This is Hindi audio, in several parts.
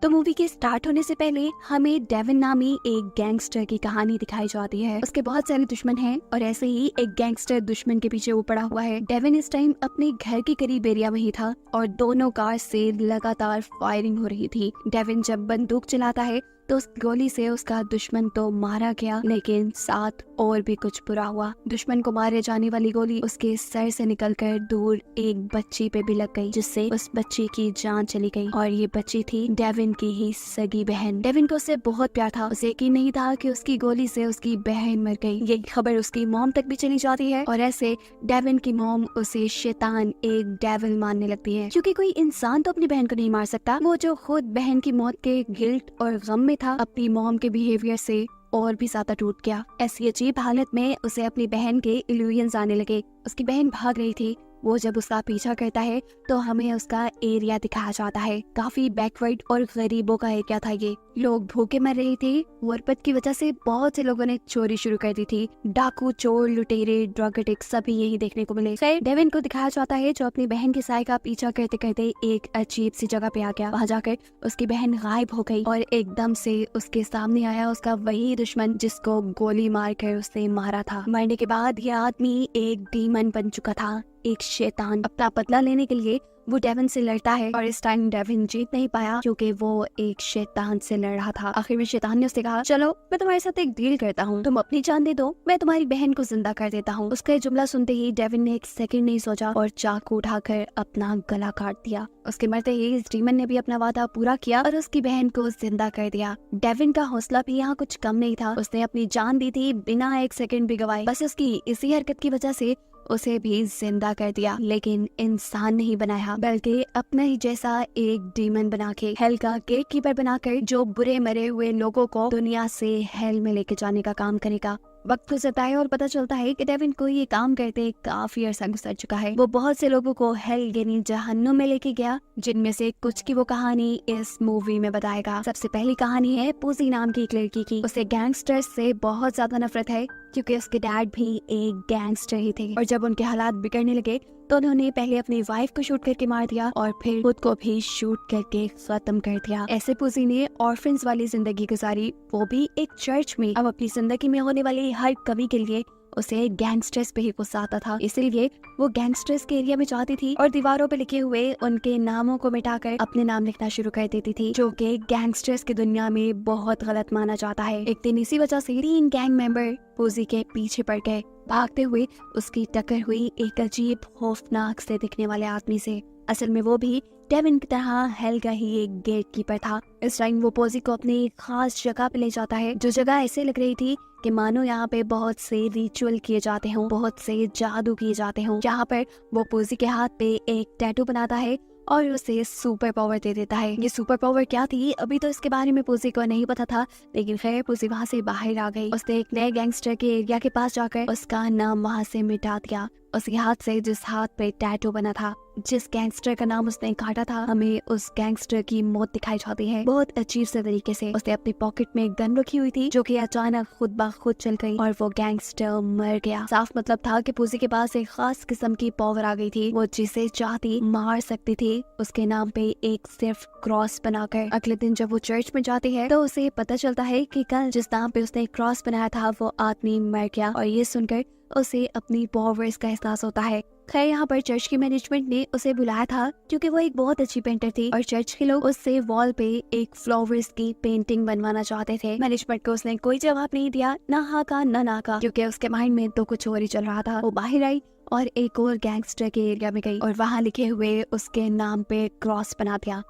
तो मूवी के स्टार्ट होने से पहले हमें डेविन नामी एक गैंगस्टर की कहानी दिखाई जाती है। उसके बहुत सारे दुश्मन हैं और ऐसे ही एक गैंगस्टर दुश्मन के पीछे वो पड़ा हुआ है। डेविन इस टाइम अपने घर के करीब एरिया में ही था और दोनों कार से लगातार फायरिंग हो रही थी। डेविन जब बंदूक चलाता है तो उस गोली से उसका दुश्मन तो मारा गया, लेकिन साथ और भी कुछ बुरा हुआ। दुश्मन को मारे जाने वाली गोली उसके सर से निकलकर दूर एक बच्ची पे भी लग गई, जिससे उस बच्ची की जान चली गई। और ये बच्ची थी डेविन की ही सगी बहन। डेविन को उससे बहुत प्यार था। उसे यकीन नहीं था कि उसकी गोली से उसकी बहन मर गई। ये खबर उसकी मॉम तक भी चली जाती है और ऐसे डेविन की मॉम उसे शैतान, एक डेविल मानने लगती है, क्योंकि कोई इंसान तो अपनी बहन को नहीं मार सकता। वो जो खुद बहन की मौत के गिल्ट और गम में था, अपनी मॉम के बिहेवियर से और भी ज्यादा टूट गया। ऐसी अजीब हालत में उसे अपनी बहन के इल्यूजन्स आने लगे। उसकी बहन भाग रही थी। वो जब उसका पीछा करता है तो हमें उसका एरिया दिखाया जाता है। काफी बैकवर्ड और गरीबों का एरिया था ये। लोग भूखे मर रहे थे। वरपत की वजह से बहुत से लोगों ने चोरी शुरू कर दी थी। डाकू, चोर, लुटेरे, ड्रग एडिक्ट सभी यही देखने को मिले। खैर, डेविन को दिखाया जाता है जो अपनी बहन के साय का पीछा करते करते एक अजीब सी जगह पे आ गया। वहाँ जाकर उसकी बहन गायब हो गई और एकदम से उसके सामने आया उसका वही दुश्मन जिसको गोली मार कर उसने मारा था। मरने के बाद ये आदमी एक डीमन बन चुका था, एक शैतान। अपना बदला लेने के लिए वो डेविन से लड़ता है और इस टाइम डेविन जीत नहीं पाया क्योंकि वो एक शैतान से लड़ रहा था। आखिर में शैतान ने उससे कहा, चलो मैं तुम्हारे साथ एक डील करता हूँ, तुम अपनी जान दे दो, मैं तुम्हारी बहन को जिंदा कर देता हूँ। उसका ये जुमला सुनते ही डेविन ने एक सेकंड नहीं सोचा और चाकू उठाकर अपना गला काट दिया। उसके मरते ही इस डीमन ने भी अपना वादा पूरा किया और उसकी बहन को जिंदा कर दिया। डेविन का हौसला भी यहाँ कुछ कम नहीं था। उसने अपनी जान दी थी बिना एक सेकंड भी गवाए। बस उसकी इसी हरकत की वजह से उसे भी जिंदा कर दिया, लेकिन इंसान नहीं बनाया बल्कि अपने ही जैसा एक डीमन बना के, हेल का गेट कीपर बनाकर, जो बुरे मरे हुए लोगों को दुनिया से हेल में लेके जाने का काम करेगा। वक्त गुजरता है और पता चलता है कि डेविन को ये काम करते काफी अरसा गुजर चुका है। वो बहुत से लोगों को हेल यानी जहन्नुम में लेके गया, जिनमें से कुछ की वो कहानी इस मूवी में बताएगा। सबसे पहली कहानी है पूजी नाम की एक लड़की की। उसे गैंगस्टर्स से बहुत ज्यादा नफरत है क्योंकि उसके डैड भी एक गैंगस्टर ही थे और जब उनके हालात बिगड़ने लगे तो उन्होंने पहले अपनी वाइफ को शूट करके मार दिया और फिर खुद को भी शूट करके खत्म कर दिया। ऐसे पूजी ने ऑर्फन्स वाली जिंदगी गुजारी, वो भी एक चर्च में। अब अपनी जिंदगी में होने वाली हर कमी के लिए उसे गैंगस्टर्स पे ही गुस्सा आता था, इसीलिए वो गैंगस्टर्स के एरिया में जाती थी और दीवारों पे लिखे हुए उनके नामों को मिटाकर अपने नाम लिखना शुरू कर देती थी, जो कि गैंगस्टर्स की दुनिया में बहुत गलत माना जाता है। एक दिन इसी वजह से 3 गैंग मेंबर पूजी के पीछे पड़ गए। भागते हुए उसकी टक्कर हुई एक अजीब खौफनाक से दिखने वाले आदमी से। असल में वो भी डेविन की तरह हेल का ही एक गेट कीपर था। इस टाइम वो पोजी को अपनी एक खास जगह पे ले जाता है, जो जगह ऐसे लग रही थी कि मानो यहाँ पे बहुत से रिचुअल किए जाते हों, बहुत से जादू किए जाते हों। यहाँ पर वो पोजी के हाथ पे एक टैटू बनाता है और उसे सुपर पावर दे देता है। ये सुपर पावर क्या थी अभी तो इसके बारे में पूजी को नहीं पता था, लेकिन खैर पूजी वहाँ से बाहर आ गई। उसने एक नए गैंगस्टर के एरिया के पास जाकर उसका नाम वहाँ से मिटा दिया। उसके हाथ से जिस हाथ पे टैटू बना था, जिस गैंगस्टर का नाम उसने काटा था, हमें उस गैंगस्टर की मौत दिखाई जाती है बहुत अजीब से तरीके से। उसने अपनी पॉकेट में एक गन रखी हुई थी जो कि अचानक खुद ब खुद चल गई और वो गैंगस्टर मर गया। साफ मतलब था कि पूजी के पास एक खास किस्म की पावर आ गई थी। वो जिसे चाहती मार सकती थी, उसके नाम पे एक सिर्फ क्रॉस बनाकर। अगले दिन जब वो चर्च में जाती है तो उसे पता चलता है कि कल जिस नाम पे उसने क्रॉस बनाया था वो आदमी मर गया और ये सुनकर उसे अपनी पावर्स का एहसास होता है। खैर, यहाँ पर चर्च की मैनेजमेंट ने उसे बुलाया था क्योंकि वो एक बहुत अच्छी पेंटर थी और चर्च के लोग उससे वॉल पे एक फ्लावर्स की पेंटिंग बनवाना चाहते थे। मैनेजमेंट को उसने कोई जवाब नहीं दिया, ना हाँ का ना ना का, क्योंकि उसके माइंड में तो कुछ और ही चल रहा था। वो बाहर आई और एक और गैंगस्टर के एरिया में गई और वहाँ लिखे हुए उसके नाम पे क्रॉस बना दिया।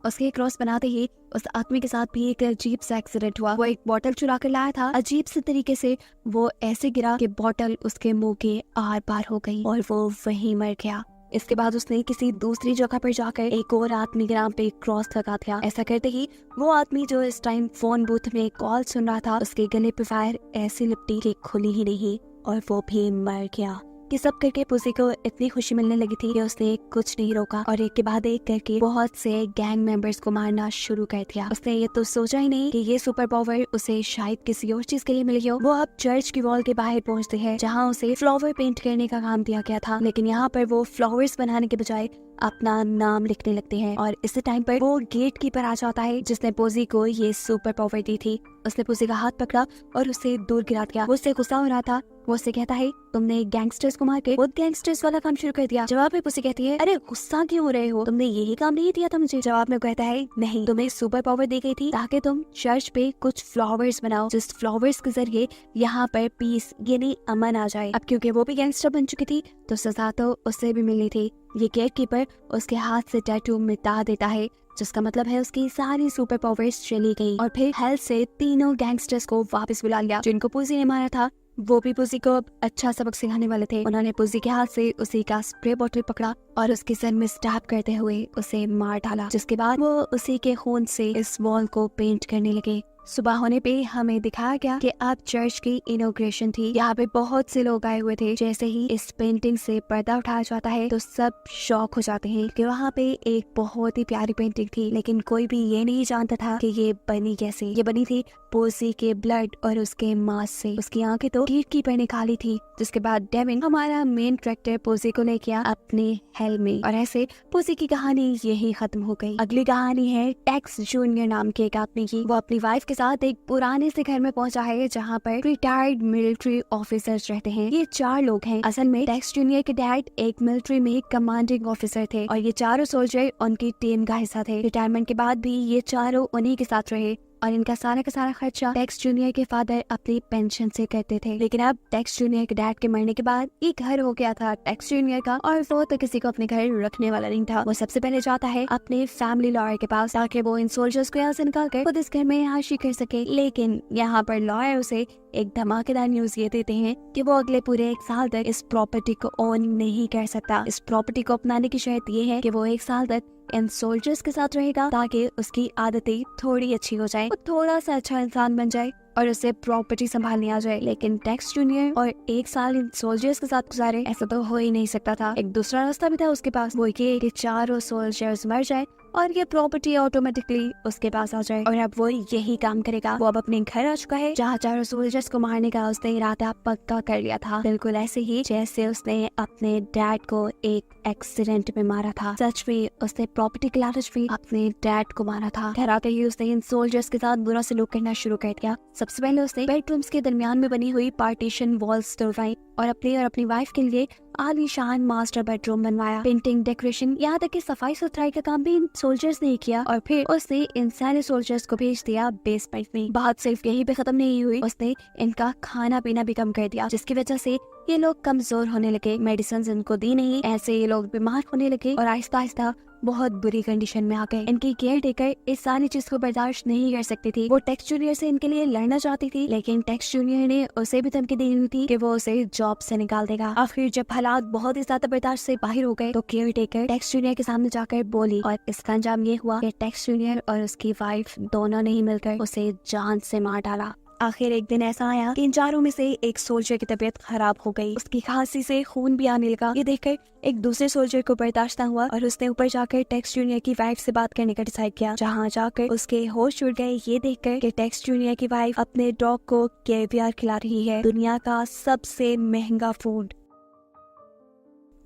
उसके क्रॉस बनाते ही उस आदमी के साथ भी एक अजीब सा एक्सीडेंट हुआ। वो एक बोतल चुरा कर लाया था, अजीब से तरीके से वो ऐसे गिरा कि बोतल उसके मुंह के आर पार हो गई और वो वहीं मर गया। इसके बाद उसने किसी दूसरी जगह पर जाकर एक और आदमी के नाम पे क्रॉस लगा दिया। ऐसा करते ही वो आदमी जो इस टाइम फोन बूथ में कॉल सुन रहा था, उसके गले पे फायर ऐसी लिपटी कि खुली ही नहीं और वो भी मर गया। कि सब करके पुसी को इतनी खुशी मिलने लगी थी कि उसने कुछ नहीं रोका और एक के बाद एक करके बहुत से गैंग मेंबर्स को मारना शुरू कर दिया। उसने ये तो सोचा ही नहीं कि ये सुपर पावर उसे शायद किसी और चीज के लिए मिली हो। वो अब चर्च की वॉल के बाहर पहुंचते हैं जहाँ उसे फ्लावर पेंट करने का काम दिया गया था, लेकिन यहाँ पर वो फ्लावर्स बनाने के बजाय अपना नाम लिखने लगते हैं। और इसी टाइम पर वो गेट कीपर आ जाता है जिसने पोजी को ये सुपर पावर दी थी। उसने पोजी का हाथ पकड़ा और उसे दूर गिरा दिया। वो उससे गुस्सा हो रहा था। वो उससे कहता है तुमने गैंगस्टर्स को मार के खुद गैंगस्टर्स वाला काम शुरू कर दिया। जवाब में पुसी कहती है अरे गुस्सा क्यों हो रहे हो, तुमने यही काम नहीं दिया था मुझे। जवाब में कहता है नहीं, तुम्हें सुपर पावर दी गई थी ताकि तुम चर्च पे कुछ फ्लावर्स बनाओ, जिस फ्लावर्स के जरिए यहाँ पर पीस यानी अमन आ जाए। अब क्योंकि वो भी गैंगस्टर बन चुकी थी तो सजा तो उससे भी मिलनी थी। ये गेट कीपर उसके हाथ से टैटू मिटा देता है, जिसका मतलब है उसकी सारी सुपर पावर्स चली गई। और फिर हेल से तीनों गैंगस्टर्स को वापस बुला लिया। जिनको पुसी ने मारा था वो भी पुसी को अच्छा सबक सिखाने वाले थे। उन्होंने पुसी के हाथ से उसी का स्प्रे बोतल पकड़ा और उसके सर में स्टैब करते हुए उसे मार डाला, जिसके बाद वो उसी के खून से इस वॉल को पेंट करने लगे। सुबह होने पे हमें दिखाया गया कि अब चर्च की इनॉग्रेशन थी। यहाँ पे बहुत से लोग आए हुए थे। जैसे ही इस पेंटिंग से पर्दा उठाया जाता है तो सब शॉक हो जाते हैं कि वहाँ पे एक बहुत ही प्यारी पेंटिंग थी, लेकिन कोई भी ये नहीं जानता था कि ये बनी कैसे। ये बनी थी पोसी के ब्लड और उसके मांस से। उसकी आंखें तो गेट कीपर ने खाली थी। जिसके बाद डेविन हमारा मेन कैरेक्टर पोसी को लेके गया अपने हेल में, और ऐसे पोसी की कहानी यही खत्म हो गई। अगली कहानी है टेक्स जूनियर नाम के एक आदमी की। वो अपनी वाइफ के साथ एक पुराने से घर में पहुंचा है जहाँ पर रिटायर्ड मिलिट्री ऑफिसर्स रहते हैं। ये 4 लोग हैं। असल में टेक्स जूनियर के डैड एक मिलिट्री में कमांडिंग ऑफिसर थे और ये चारों सोल्जर उनकी टीम का हिस्सा थे। रिटायरमेंट के बाद भी ये चारों उन्हीं के साथ रहे और इनका सारा का सारा खर्चा टेक्स जूनियर के फादर अपनी पेंशन से करते थे। लेकिन अब टेक्स जूनियर के डैड के मरने के बाद एक घर हो गया था टेक्स जूनियर का, और वो तो किसी को अपने घर रखने वाला नहीं था। वो सबसे पहले जाता है अपने फैमिली लॉयर के पास ताकि वो इन सोल्जर्स को यहाँ से निकाल कर खुद इस घर में हाशी कर सके। लेकिन यहाँ पर लॉयर उसे एक धमाकेदार न्यूज ये देते हैं कि वो अगले पूरे 1 साल तक इस प्रॉपर्टी को ओन नहीं कर सकता। इस प्रॉपर्टी को अपनाने की शर्त ये है कि वो 1 साल तक इन सोल्जर्स के साथ रहेगा ताकि उसकी आदतें थोड़ी अच्छी हो जाए, वो थोड़ा सा अच्छा इंसान बन जाए और उसे प्रॉपर्टी संभालनी आ जाए। लेकिन टेक्स जूनियर और 1 साल इन सोल्जर्स के साथ गुजारे, ऐसा तो हो ही नहीं सकता था। एक दूसरा रास्ता भी था उसके पास, वो ये कि चारों सोल्जर्स मर जाए और ये प्रॉपर्टी ऑटोमेटिकली उसके पास आ जाए। और अब वो यही काम करेगा। वो अब अपने घर आ चुका है जहाँ चारों सोल्जर्स को मारने का उसने इरादा पक्का कर लिया था, बिल्कुल ऐसे ही जैसे उसने अपने डैड को एक एक्सीडेंट में मारा था। सच में उसने प्रॉपर्टी के लालच में अपने डैड को मारा था। घर आते ही उसने इन सोल्जर्स के साथ बुरा सलूक करना शुरू कर दिया। सबसे पहले उसने बेडरूम्स के दरमियान में बनी हुई पार्टीशन वॉल्स तोड़वाई और अपनी वाइफ के लिए आलीशान मास्टर बेडरूम बनवाया। पेंटिंग, डेकोरेशन, यहाँ तक कि सफाई सुथराई का काम भी इन सोल्जर्स ने किया। और फिर उसने इन सारे सोल्जर्स को भेज दिया बेसमेंट में। बात सिर्फ यही पे खत्म नहीं हुई, उसने इनका खाना पीना भी कम कर दिया, जिसकी वजह से ये लोग कमजोर होने लगे। मेडिसिन इनको दी नहीं, ऐसे ये लोग बीमार होने लगे और आहिस्ता आहिस्ता बहुत बुरी कंडीशन में आ गए। इनकी केयर टेकर इस सारी चीज को बर्दाश्त नहीं कर सकती थी। वो टेक्स जूनियर से इनके लिए लड़ना चाहती थी, लेकिन टेक्स जूनियर ने उसे भी धमकी दी हुई थी कि वो उसे जॉब से निकाल देगा। आखिर जब हालात बहुत ही ज्यादा बर्दाश्त से बाहर हो गए तो केयर टेकर टेक्स जूनियर के सामने जाकर बोली और इसका अंजाम ये हुआ कि टेक्स जूनियर और उसकी वाइफ दोनों ने ही मिलकर उसे जान से मार डाला। आखिर एक दिन ऐसा आया कि इन चारों में से एक सोल्जर की तबीयत खराब हो गई। उसकी खांसी से खून भी आने लगा। ये देखकर एक दूसरे सोल्जर को बर्दाश्त न हुआ और उसने ऊपर जाकर टेक्स जूनियर की वाइफ से बात करने का डिसाइड किया। जहाँ जाकर उसके होश उड़ गए ये देखकर कि टेक्स जूनियर की वाइफ अपने डॉग को कैवियर खिला रही है, दुनिया का सबसे महंगा फूड।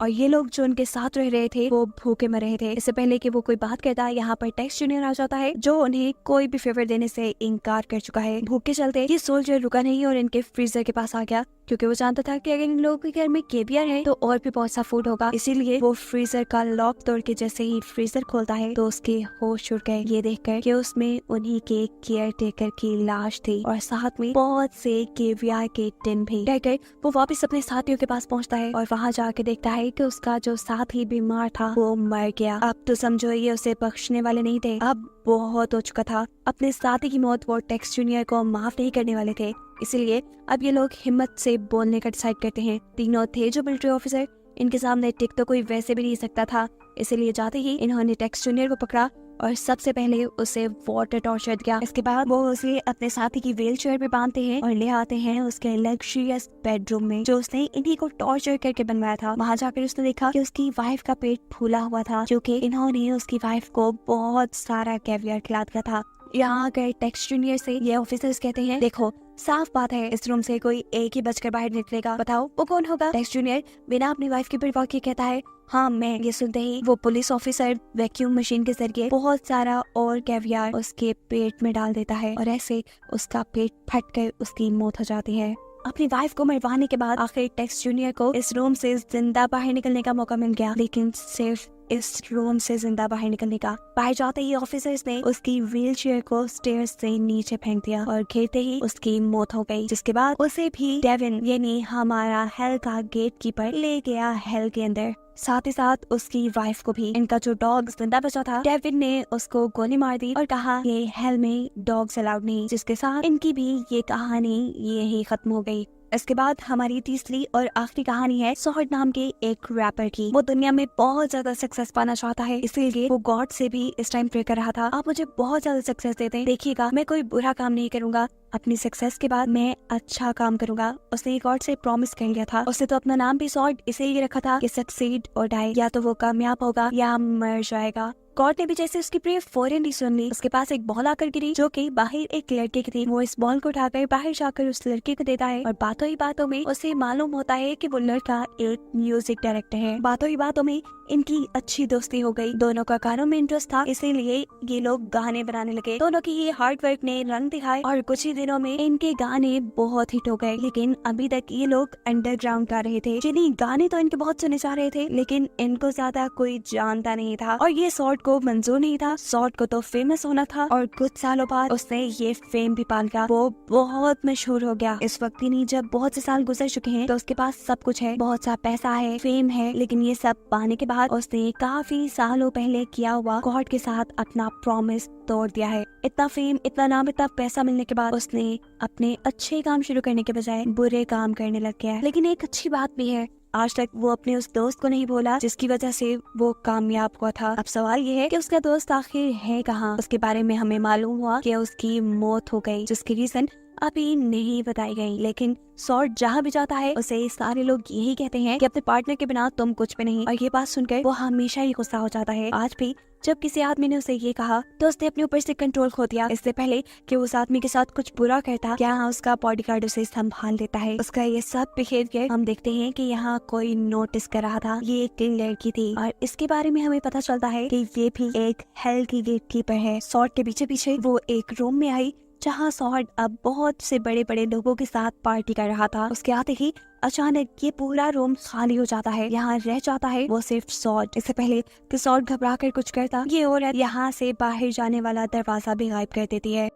और ये लोग जो उनके साथ रह रहे थे वो भूखे मर रहे थे। इससे पहले कि वो कोई बात करता है, यहाँ पर टेक्स जूनियर आ जाता है जो उन्हें कोई भी फेवर देने से इनकार कर चुका है। भूख के चलते ये सोल्जर रुका नहीं और इनके फ्रीजर के पास आ गया, क्योंकि वो जानता था कि अगर इन लोगों के घर में केवियर है तो और भी बहुत सा फूड होगा। इसीलिए वो फ्रीजर का लॉक तोड़ के जैसे ही फ्रीजर खोलता है तो उसके होश उड़ गए ये देखकर कि उसमें उन्हीं के केयर टेकर की लाश थी और साथ में बहुत से केवियर के टिन भी। डरकर वो वापस अपने साथियों के पास पहुंचता है और वहाँ जाके देखता है कि उसका जो साथी बीमार था वो मर गया। अब तो समझो ये उसे बख्शने वाले नहीं थे, अब बहुत हो चुका था। अपने साथी की मौत वो टेक्स जूनियर को माफ नहीं करने वाले थे, इसलिए अब ये लोग हिम्मत से बोलने का डिसाइड करते हैं। तीनों थे जो मिलिट्री ऑफिसर, इनके सामने टिक तो कोई वैसे भी नहीं सकता था, इसलिए जाते ही इन्होंने टेक्स जूनियर को पकड़ा और सबसे पहले उसे वाटर टॉर्चर दिया। इसके बाद वो उसे अपने साथी की व्हील चेयर पे बांधते हैं और ले आते हैं उसके लग्जरियस बेडरूम में जो उसने इन्हीं को टॉर्चर करके बनवाया था। वहाँ जाकर उसने देखा कि उसकी वाइफ का पेट फूला हुआ था, क्योंकि इन्होंने उसकी वाइफ को बहुत सारा कैवियर खिला दिया था। यहाँ आकर टेक्स जूनियर से ये ऑफिसर्स कहते हैं, देखो साफ बात है इस रूम से कोई एक ही बचकर बाहर निकलेगा, बताओ वो कौन होगा। टेक्स जूनियर बिना अपनी वाइफ की परवाह किए कहता है, हाँ मैं। ये सुनते ही वो पुलिस ऑफिसर वैक्यूम मशीन के जरिए बहुत सारा और कैवियर उसके पेट में डाल देता है और ऐसे उसका पेट फट कर उसकी मौत हो जाती है। अपनी वाइफ को मरवाने के बाद आखिर टेक्स जूनियर को इस रूम से जिंदा बाहर निकलने का मौका मिल गया, लेकिन सिर्फ इस रूम से जिंदा बाहर निकलने का। बाहर जाते ही ऑफिसर्स ने उसकी व्हीलचेयर को स्टेयर्स से नीचे फेंक दिया और गिरते ही उसकी मौत हो गई, जिसके बाद उसे भी डेविन यानी हमारा हेल का गेट कीपर ले गया हेल के अंदर, साथ ही साथ उसकी वाइफ को भी। इनका जो डॉग जिंदा बचा था, डेविन ने उसको गोली मार दी और कहा ये हेल में डॉग्स अलाउड नहीं, जिसके साथ इनकी भी ये कहानी यही खत्म हो गई। इसके बाद हमारी तीसरी और आखिरी कहानी है सॉर्ड नाम के एक रैपर की। वो दुनिया में बहुत ज्यादा सक्सेस पाना चाहता है, इसीलिए वो गॉड से भी इस टाइम प्रे कर रहा था, आप मुझे बहुत ज्यादा सक्सेस देते हैं, देखिएगा मैं कोई बुरा काम नहीं करूंगा, अपनी सक्सेस के बाद मैं अच्छा काम करूंगा। उसने गॉड से प्रॉमिस कर लिया था। उसने तो अपना नाम भी सॉर्ड इसीलिए रखा था कि सक्सीड और डाई, या तो वो कामयाब होगा या मर जाएगा। गॉड ने भी जैसे उसकी प्रे फौरन ही सुन ली। उसके पास एक बॉल आकर गिरी जो कि बाहर एक लड़के की थी। वो इस बॉल को उठाकर बाहर जाकर उस लड़के को देता है और बातों ही बातों में उसे मालूम होता है कि वो लड़का एक म्यूजिक डायरेक्टर है। बातों ही बातों में इनकी अच्छी दोस्ती हो गई। दोनों का गानों में इंटरेस्ट था, इसीलिए ये लोग गाने बनाने लगे। दोनों की ये हार्ड वर्क ने रंग दिखाए और कुछ ही दिनों में इनके गाने बहुत हिट हो गए। लेकिन अभी तक ये लोग अंडरग्राउंड गा रहे थे, जिन्हें गाने तो इनके बहुत सुने जा रहे थे, लेकिन इनको ज्यादा कोई जानता नहीं था और ये सॉर्ड को मंजूर नहीं था। सॉर्ड को तो फेमस होना था और कुछ सालों बाद उसने ये फेम भी पा लिया। वो बहुत मशहूर हो गया। इस वक्त नहीं, जब बहुत से साल गुजर चुके हैं तो उसके पास सब कुछ है, बहुत सा पैसा है, फेम है, लेकिन ये सब पाने के बाद उसने काफी सालों पहले किया हुआ गॉड के साथ अपना प्रॉमिस तोड़ दिया है। इतना फेम, इतना नाम, इतना पैसा मिलने के बाद उसने अपने अच्छे काम शुरू करने के बजाय बुरे काम करने लग गया है। लेकिन एक अच्छी बात भी है, आज तक वो अपने उस दोस्त को नहीं भूला जिसकी वजह से वो कामयाब हुआ था। अब सवाल ये है कि उसका दोस्त आखिर है कहाँ। उसके बारे में हमें मालूम हुआ कि उसकी मौत हो गई, जिसकी रीजन अभी नहीं बताई गई। लेकिन सॉर्ड जहाँ भी जाता है उसे सारे लोग यही कहते हैं कि अपने पार्टनर के बिना तुम कुछ भी नहीं, और ये बात सुनकर वो हमेशा ही गुस्सा हो जाता है। आज भी जब किसी आदमी ने उसे ये कहा तो उसने अपने ऊपर से कंट्रोल खो दिया। इससे पहले कि उस आदमी के साथ कुछ बुरा करता, क्या उसका बॉडीगार्ड उसे संभाल लेता है। उसका ये सब बिहेवियर हम देखते हैं कि यहाँ कोई नोटिस कर रहा था। ये एक लड़की थी और इसके बारे में हमें पता चलता है कि ये भी एक हेल की गेटकीपर है। सॉर्ड के पीछे पीछे वो एक रूम में आई जहाँ सॉर्ड अब बहुत से बड़े बड़े लोगों के साथ पार्टी कर रहा था। उसके आते ही अचानक ये पूरा रूम खाली हो जाता है। यहाँ रह जाता है वो सिर्फ सॉर्ड। इससे पहले कि सॉर्ड घबरा कर कुछ करता, ये औरत यहाँ से बाहर जाने वाला दरवाजा भी गायब कर देती है।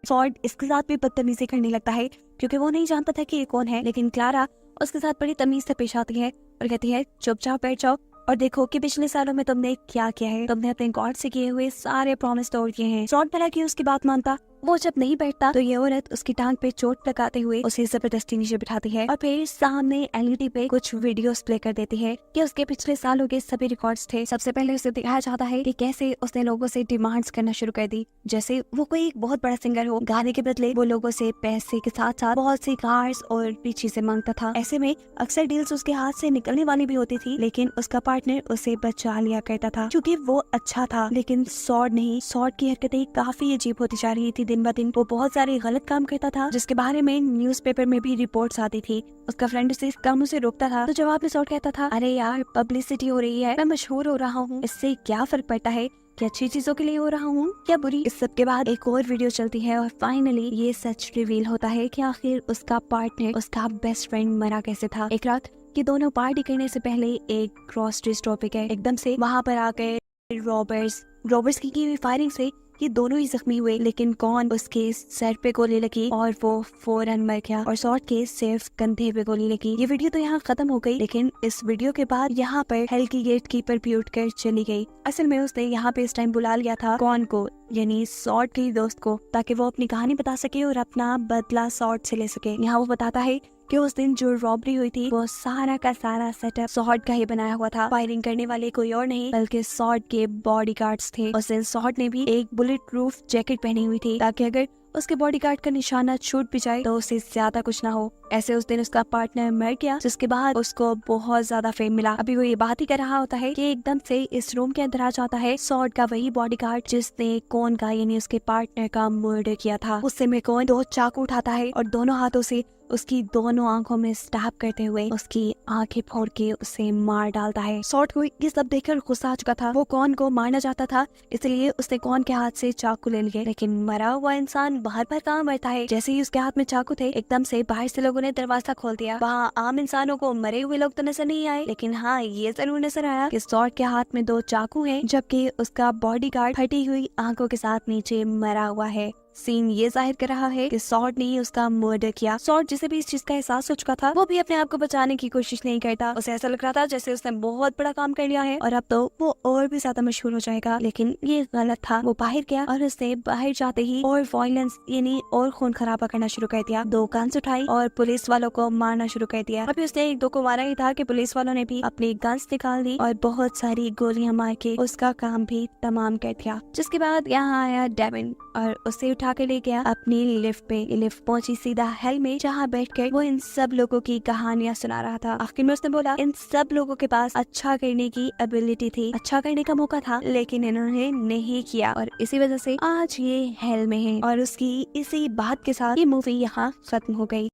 सॉर्ड इसके साथ भी बदतमीजी करने लगता है क्योंकि वो नहीं जानता था कि ये कौन है। लेकिन क्लारा उसके साथ बड़ी तमीज से पेश आती है और कहती है चुपचाप बैठ जाओ और देखो कि पिछले सालों में तुमने क्या किया है। तुमने अपने गॉड से किए हुए सारे प्रॉमिस तोड़ दिए हैं। सॉर्ड भला कि उसकी बात मानता, वो जब नहीं बैठता तो ये औरत उसकी टांग पे चोट लगाते हुए उसे जबरदस्ती नीचे बिठाती है और फिर सामने एलईडी पे कुछ वीडियोस प्ले कर देती है कि उसके पिछले सालों के सभी रिकॉर्ड्स थे। सबसे पहले उसे दिखाया जाता है कि कैसे उसने लोगों से डिमांड्स करना शुरू कर दी, जैसे वो कोई बहुत बड़ा सिंगर हो। गाने के बदले वो लोगों से पैसे के साथ साथ बहुत सी कार्स और भी चीजें मांगता था। ऐसे में अक्सर डील्स उसके हाथ से निकलने वाली भी होती थी, लेकिन उसका पार्टनर उसे बचा लिया करता था क्योंकि वो अच्छा था। लेकिन सॉर्ड नहीं, सॉर्ड की हरकतें काफी अजीब होती जा रही थी। दिन ब दिन वो बहुत सारे गलत काम करता था जिसके बारे में न्यूज़पेपर में भी रिपोर्ट्स आती थी। उसका फ्रेंड उसे इस कामों से रोकता था तो जवाब में सॉर्ड कहता था, अरे यार पब्लिसिटी हो रही है, मैं मशहूर हो रहा हूँ, इससे क्या फर्क पड़ता है कि अच्छी चीजों के लिए हो रहा हूँ या बुरी। इस सब के बाद एक और वीडियो चलती है और फाइनली ये सच रिवील होता है कि आखिर उसका पार्टनर, उसका बेस्ट फ्रेंड मरा कैसे था। एक रात कि दोनों पार्टी करने से पहले एक ग्रोसरी स्टोर पे गए। एकदम से वहाँ पर आ गए रॉबर्स की हुई फायरिंग से ये दोनों ही जख्मी हुए, लेकिन कौन उसके सर पे गोली लगी और वो फौरन मर गया और सॉर्ड के सिर्फ कंधे पे गोली लगी। ये वीडियो तो यहाँ खत्म हो गई, लेकिन इस वीडियो के बाद यहाँ पर हेल की गेटकीपर भी उठकर चली गई। असल में उसने यहाँ पे इस टाइम बुला लिया था कौन को, यानी सॉर्ड के दोस्त को, ताकि वो अपनी कहानी बता सके और अपना बदला सॉर्ड से ले सके। यहाँ वो बताता है कि उस दिन जो रॉबरी हुई थी वो सारा का सारा सेटअप सॉर्ड का ही बनाया हुआ था। फायरिंग करने वाले कोई और नहीं बल्कि सॉर्ड के बॉडीगार्ड्स थे। उस दिन सॉर्ड ने भी एक बुलेट प्रूफ जैकेट पहनी हुई थी ताकि अगर उसके बॉडीगार्ड का निशाना छूट भी जाए तो उसे ज्यादा कुछ ना हो। ऐसे उस दिन उसका पार्टनर मर गया, जिसके बाद उसको बहुत ज्यादा फेम मिला। अभी वो ये बात ही कर रहा होता है कि एकदम से इस रूम के अंदर आ जाता है सॉर्ड का वही बॉडीगार्ड जिसने कौन का यानी उसके पार्टनर का मर्डर किया था। उससे में कौन दो चाकू उठाता है और दोनों हाथों से उसकी दोनों आंखों में स्टैब करते हुए उसकी आंखें फोड़ के उसे मार डालता है। सॉर्ड को ये सब देखकर गुस्सा आ चुका था। वो कॉर्न को मारना चाहता था, इसलिए उसने कॉर्न के हाथ से चाकू ले लिए, लेकिन मरा हुआ इंसान बाहर पर कहाँ मरता है। जैसे ही उसके हाथ में चाकू थे, एकदम से बाहर से लोगों ने दरवाजा खोल दिया। वहाँ आम इंसानों को मरे हुए लोग तो नजर नहीं आए, लेकिन हाँ ये जरूर नजर आया कि सॉर्ड के हाथ में 2 चाकू हैं, जबकि उसका बॉडीगार्ड फटी हुई आंखों के साथ नीचे मरा हुआ है। सीन ये जाहिर कर रहा है कि सॉर्ड ने ही उसका मर्डर किया। सॉर्ड जिसे भी इस चीज का एहसास हो चुका था, वो भी अपने आप को बचाने की कोशिश नहीं करता। उसे ऐसा लग रहा था जैसे उसने बहुत बड़ा काम कर लिया है और अब तो वो और भी ज्यादा मशहूर हो जाएगा, लेकिन ये गलत था। वो बाहर गया और उसने बाहर जाते ही और वायलेंस यानी और खून खराबा करना शुरू कर दिया। 2 गन्स उठाई और पुलिस वालों को मारना शुरू कर दिया। अभी उसने 1-2 को मारा ही था कि पुलिस वालों ने भी अपनी गन्स निकाल दी और बहुत सारी गोलियां मार के उसका काम भी तमाम कर दिया। जिसके बाद यहाँ आया डेविन और उसे उठा के ले गया अपनी लिफ्ट पे। लिफ्ट पहुंची सीधा हेल में, जहाँ बैठकर वो इन सब लोगों की कहानियां सुना रहा था। आखिर में उसने बोला इन सब लोगों के पास अच्छा करने की एबिलिटी थी, अच्छा करने का मौका था, लेकिन इन्होंने नहीं किया और इसी वजह से आज ये हेल में है। और उसकी इसी बात के साथ ये मूवी यहाँ खत्म हो गई।